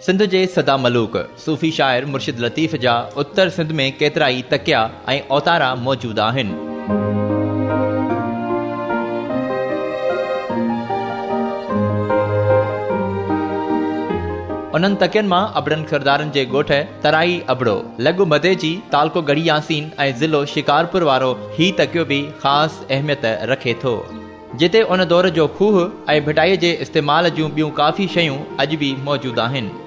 सिंध जे सदा मलूक सूफ़ी शाइर मुर्शिद लतीफ़ जा उत्तर सिंध में केतिरा ई तकिया ऐं औतारा मौजूद आहिनि। उन्हनि तकियनि मां अबड़नि सरदारनि जे ॻोठ तराई अबड़ो, लॻु मदे जी, तालको गढ़ी यासीन ऐं ज़िलो शिकारपुर वारो ही तकियो बि ख़ासि अहमियत रखे थो, जिते उन दौर जो खूह ऐं भिटाईअ जे इस्तेमाल जूं ॿियूं काफ़ी शयूं अॼु बि मौजूद आहिनि।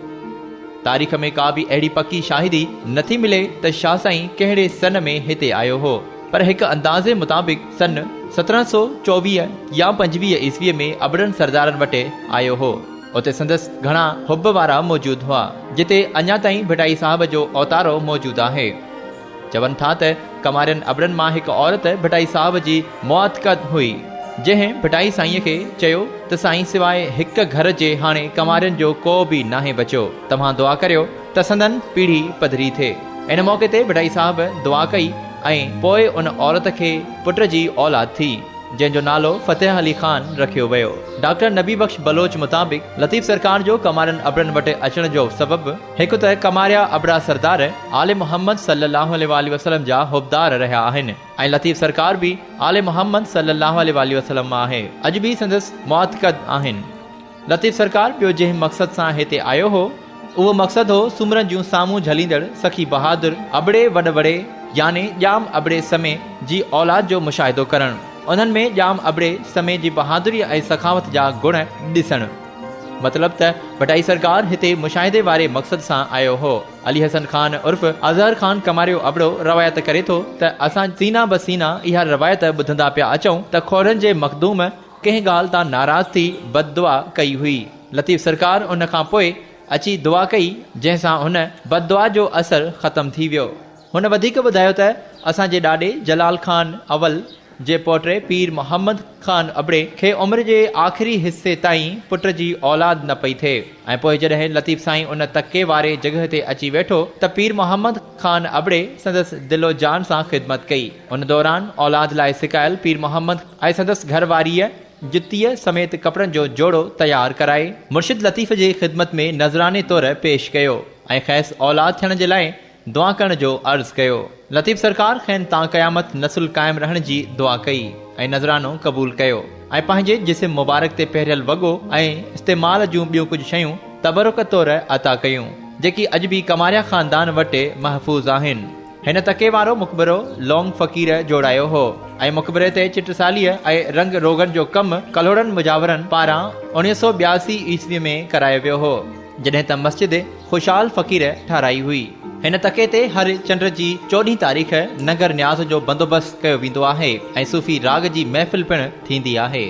तारीख़ में का बि अहिड़ी पकी शाहिदी नथी मिले त शाह साईं कहिड़े सन में हिते आयो हो, पर हिकु अंदाज़े मुताबिक़ सन 1724 या 25 ईस्वीअ में अबड़नि सरदारनि वटि आयो हो। उते संदसि घणा हुब वारा मौजूद हुआ, जिते अञा ताईं भिटाई साहब जो औतारो मौजूद आहे। चवनि था त कमारियनि अबड़नि मां हिकु औरत भिटाई साहब जी मुआतक़द हुई, जंहिं भिटाई साईंअ खे चयो त साईं सिवाइ हिकु घर जे हाणे कमारियनि जो को बि नाहे बचियो, तव्हां दुआ करियो त संदन पीढ़ी पधरी थिए। इन मौक़े ते भिटाई साहब दुआ कई ऐं पोइ उन औरत खे पुट जी औलाद थी, जंहिंजो नालो फ़तेह अली ख़ान रखियो वियो। डॉक्टर नबी बख्श बलोच मुताबिक़ लतीफ़ सरकार जो कमारियनि अबड़नि वटि अचण जो सबबु हिकु त कमारिया अबड़ा सरदार आले मोहम्मद सल्लल्लाहु अलैहि वसल्लम जा हुबदार रहिया आहिनि ऐं लतीफ़ सरकार बि आले मोहम्मद सल्लल्लाहु अलैहि वसल्लम मां आहे, अॼु बि संदसि मुआतक़द आहिनि। लतीफ़ सरकार ॿियो जंहिं मक़सद सां हिते आयो हो, उहो मक़सदु हो सुमरनि जूं साम्हूं झलींदड़ सखी बहादुर अबड़े वॾे याने ॼाम अबड़े समय जी औलाद जो मुशाहिदो करणु, उन्हनि में ॼाम अबड़े समय जी बहादुरी ऐं सखावत जा गुण ॾिसणु। मतिलब त भिटाई सरकार हिते मुशाहिदे वारे मक़सद सां आयो हो। अली हसन खान उर्फ अज़हर खान कमारियो अबड़ो रवायत करे थो त असां सीना बसीना इहा रवायत ॿुधंदा पिया अचूं त खोरनि जे मखदूम कंहिं ॻाल्हि तां नाराज़ थी बददुआ कई हुई। लतीफ़ सरकार उन खां पोइ अची दुआ कई, जंहिंसां हुन बददुआ जो असर ख़तम थी वियो। हुन वधीक ॿुधायो त असांजे ॾाॾे जलाल खान अवल जे पोटे पीर मोहम्मद खान अबड़े खे उमिरि जे आख़िरी हिस्से ताईं पुट जी औलाद न पई थिए ऐं पोइ जॾहिं लतीफ़ साईं उन तके वारे जॻह ते अची वेठो त पीर मोहम्मद खान अबड़े संदसि दिलो जान सां ख़िदमत कई। उन दौरान औलाद लाइ सिकायल पीर मोहम्मद ऐं संदसि घरवारीअ जुतीअ समेत कपिड़नि जो जोड़ो तयारु कराए मुर्शिद लतीफ़ जे ख़िदमत में नज़राने तौरु पेश कयो ऐं ख़ैस औलाद थियण जे लाइ दुआ करण जो अर्ज़ु कयो। लतीफ़ सरकार खैन तां क़यामत नसुल क़ाइमु रहण जी दुआ कई ऐं नज़रानो क़बूल कयो ऐं पंहिंजे जिस्म मुबारक ते पहिरियल वॻो ऐं इस्तेमाल जूं ॿियूं कुझु शयूं तबरुक तौरु अता कयूं, जेकी अॼु बि कमारिया ख़ानदान वटि महफ़ूज़ आहिनि। हिन तके वारो मुक़बरो लौंग फ़क़ीर जोड़ायो हो ऐं मुक़बरे ते चिटसालीअ ऐं रंग रोगन जो कमु कलोड़नि मुजावरनि पारां 1982 ईस्वी में करायो वियो हो, जॾहिं त मस्जिद ख़ुशाल फ़क़ीर ठाराई हुई। हिन तके ते हर चंड जी 14 तारीख़ नगर न्याज़ जो बंदोबस्तु कयो वेंदो आहे ऐं सूफ़ी राग जी महफ़िल पिणु थींदी आहे।